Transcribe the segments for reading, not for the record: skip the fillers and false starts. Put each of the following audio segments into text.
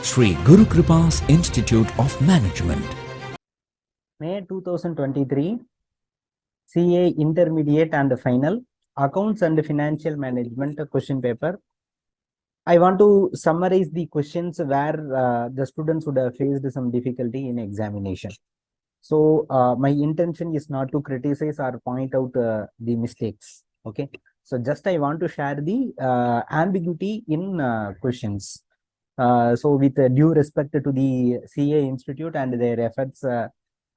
Sri Guru Kripa's Institute of Management. May 2023 CA Intermediate and Final Accounts and Financial Management question paper. I want to summarize the questions where the students would have faced some difficulty in examination. So my intention is not to criticize or point out the mistakes. Okay. So just I want to share the ambiguity in questions. So with due respect to the CA Institute and their efforts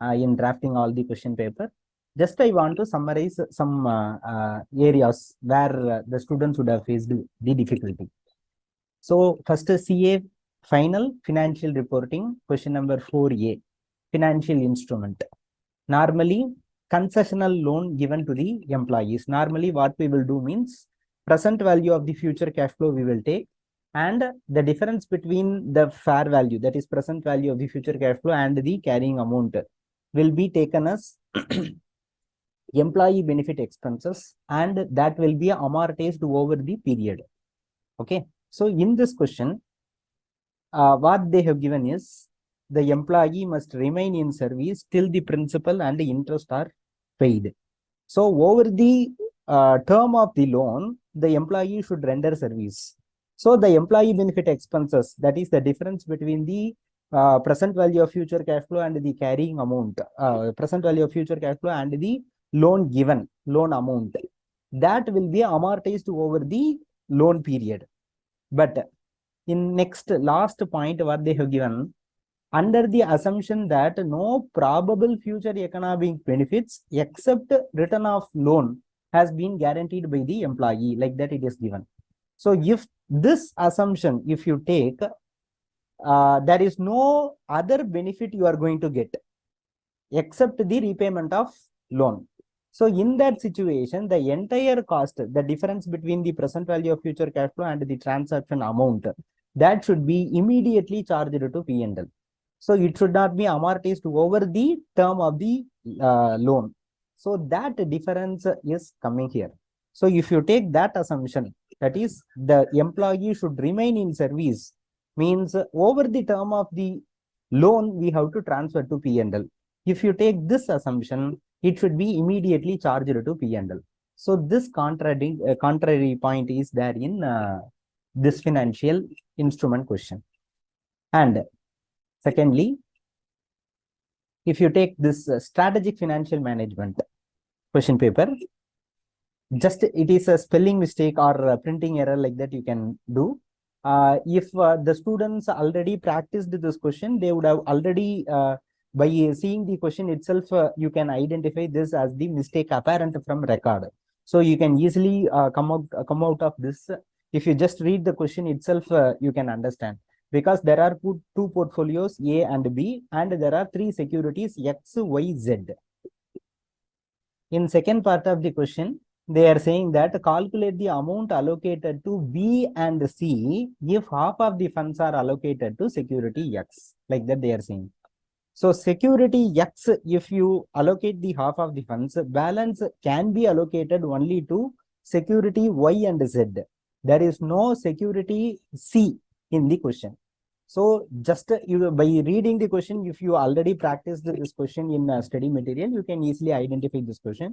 in drafting all the question paper, just I want to summarize some areas where the students would have faced the difficulty. So first CA final financial reporting, question number 4A, financial instrument. Normally, concessional loan given to the employees. Normally, what we will do means present value of the future cash flow we will take, and the difference between the fair value, that is present value of the future cash flow, and the carrying amount will be taken as employee benefit expenses, and that will be amortized over the period. Okay. So in this question, what they have given is the employee must remain in service till the principal and the interest are paid. So over the term of the loan, the employee should render service. So the employee benefit expenses, that is the difference between the present value of future cash flow and the carrying amount, present value of future cash flow and the loan given, loan amount, that will be amortized over the loan period. But in last point, what they have given, under the assumption that no probable future economic benefits except return of loan has been guaranteed by the employee, like that it is given. So if this assumption, if you take, there is no other benefit you are going to get except the repayment of loan. So in that situation, the entire cost, the difference between the present value of future cash flow and the transaction amount, that should be immediately charged to P&L. So it should not be amortized over the term of the loan. So that difference is coming here. So if you take that assumption, that is the employee should remain in service, means over the term of the loan, we have to transfer to P&L. If you take this assumption, it should be immediately charged to P&L. So this contrary point is there in this financial instrument question. And secondly, if you take this strategic financial management question paper, just it is a spelling mistake or a printing error, like that you can do. If the students already practiced this question, they would have already by seeing the question itself, you can identify this as the mistake apparent from record. So you can easily come out of this. If you just read the question itself, you can understand, because there are two portfolios, A and B, and there are three securities, X, Y, Z. In second part of the question, they are saying that calculate the amount allocated to B and C if half of the funds are allocated to security X, like that they are saying. So security X, if you allocate the half of the funds, balance can be allocated only to security Y and Z. There is no security C in the question. So just by reading the question, if you already practiced this question in study material, you can easily identify this question.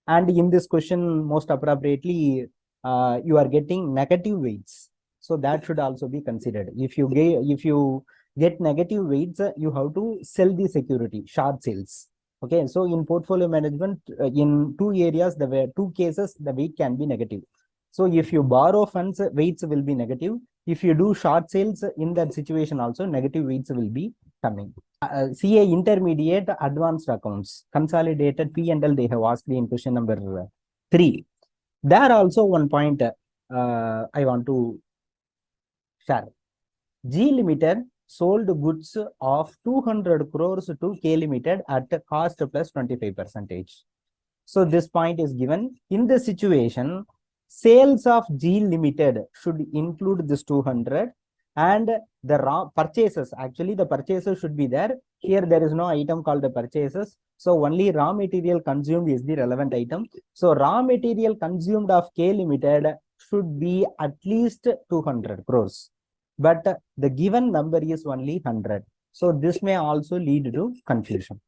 And in this question, most appropriately, you are getting negative weights. So that should also be considered. If you get negative weights, you have to sell the security, short sales. Okay, so in portfolio management, in two areas, there were two cases, the weight can be negative. So if you borrow funds, weights will be negative. If you do short sales, in that situation also, negative weights will be coming. CA intermediate advanced accounts, consolidated P&L, they have asked in question number 3. There also one point I want to share. G Limited sold goods of 200 crores to K Limited at cost plus 25%. So this point is given. In this situation, sales of G Limited should include this 200, and the raw purchases, actually the purchases should be there. Here there is no item called the purchases. So only raw material consumed is the relevant item. So raw material consumed of K Limited should be at least 200 crores. but the given number is only 100. So this may also lead to confusion.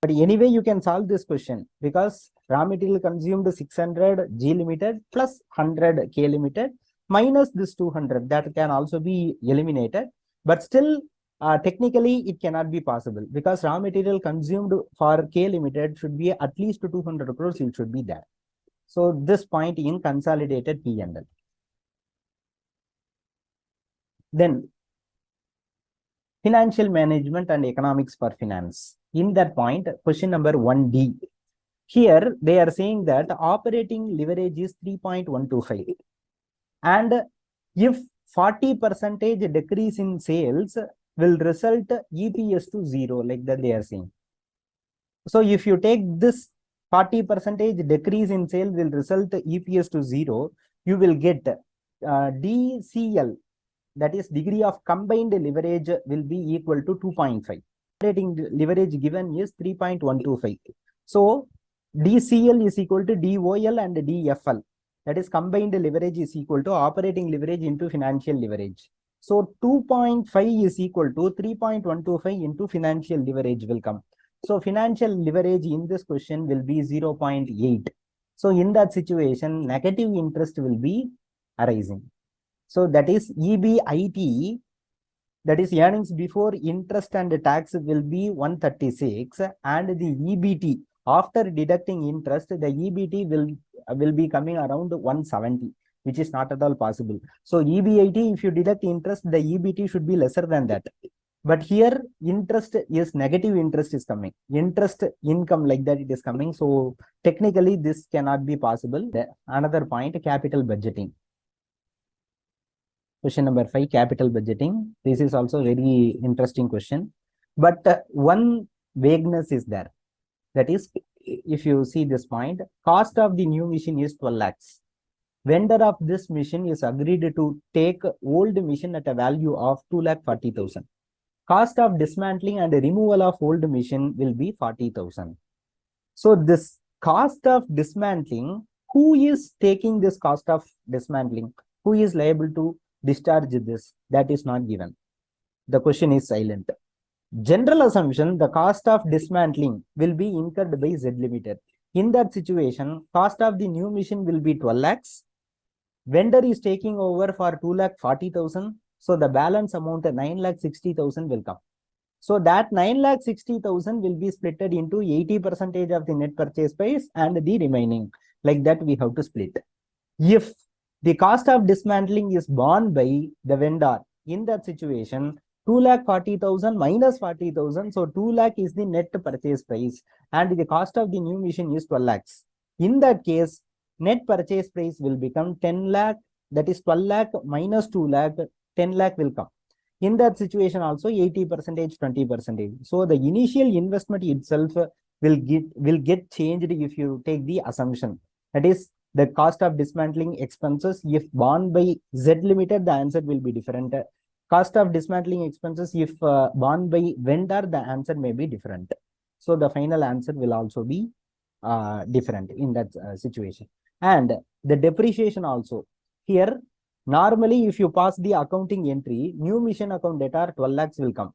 But anyway, you can solve this question because raw material consumed 600 G limited plus 100 K limited minus this 200, that can also be eliminated. But still, technically, it cannot be possible because raw material consumed for K limited should be at least 200 crores, it should be there. So this point in consolidated P&L. Then financial management and economics for finance. In that point, question number 1D. Here they are saying that operating leverage is 3.125. And if 40% decrease in sales will result EPS to 0, like that they are saying. So if you take this 40% decrease in sales will result EPS to 0, you will get DCL, that is degree of combined leverage, will be equal to 2.5. Operating leverage given is 3.125. So DCL is equal to DOL and DFL. That is combined leverage is equal to operating leverage into financial leverage. So 2.5 is equal to 3.125 into financial leverage will come. So financial leverage in this question will be 0.8. So in that situation, negative interest will be arising. So that is EBIT, that is earnings before interest and tax, will be 136, and the EBT after deducting interest, the EBT will be coming around 170, which is not at all possible. So EBIT, if you deduct interest, the EBT should be lesser than that. But here interest is negative, interest is coming, interest income like that it is coming. So technically this cannot be possible. Another point, capital budgeting. Question number 5, capital budgeting. This is also very interesting question. But one vagueness is there. That is, if you see this point, cost of the new machine is 12 lakhs. Vendor of this machine is agreed to take old machine at a value of 2,40,000. Cost of dismantling and removal of old machine will be 40,000. So this cost of dismantling, who is taking this cost of dismantling? Who is liable to discharge this? That is not given. The question is silent. General assumption, the cost of dismantling will be incurred by Z Limited. In that situation, cost of the new machine will be 12 lakhs. Vendor is taking over for 2,40,000. So the balance amount 9,60,000 will come. So that 9,60,000 will be splitted into 80% of the net purchase price and the remaining. Like that we have to split. If the cost of dismantling is borne by the vendor, in that situation, 2,40,000 minus 40,000. So 2 lakh is the net purchase price and the cost of the new machine is 12 lakhs. In that case, net purchase price will become 10 lakh. That is 12 lakh minus 2 lakh, 10 lakh will come. In that situation also 80%, 20%. So the initial investment itself will get changed if you take the assumption. That is, the cost of dismantling expenses, if borne by Z Limited, the answer will be different. Cost of dismantling expenses, if borne by vendor, the answer may be different. So the final answer will also be different in that situation. And the depreciation also. Here, normally, if you pass the accounting entry, new machine account data 12 lakhs will come.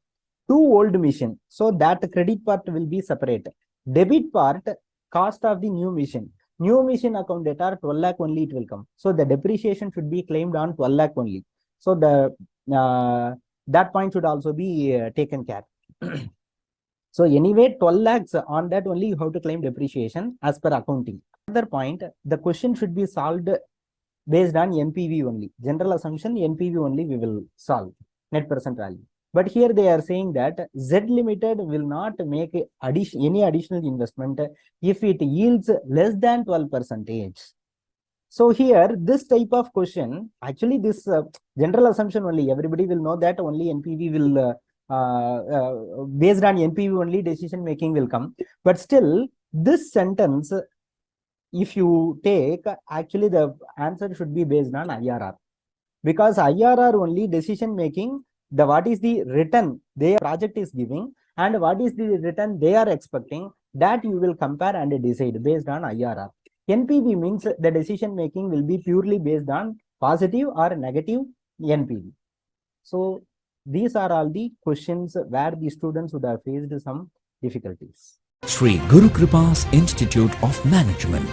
Two old machine. So that credit part will be separate. Debit part, cost of the new machine. New machine account data 12 lakh only it will come. So the depreciation should be claimed on 12 lakh only. So the that point should also be taken care. So anyway, 12 lakhs on that only you have to claim depreciation as per accounting. Another point, the question should be solved based on NPV only. General assumption, NPV only we will solve, net present value. But here they are saying that Z Limited will not make any additional investment if it yields less than 12%. So here, this type of question, actually this general assumption only, everybody will know that only NPV will, based on NPV only decision making will come. But still, this sentence, if you take, actually the answer should be based on IRR. Because IRR only decision making, the what is the return their project is giving and what is the return they are expecting, that you will compare and decide based on IRR. NPV means the decision making will be purely based on positive or negative NPV. So these are all the questions where the students would have faced some difficulties. Sri Guru Kripa's Institute of Management.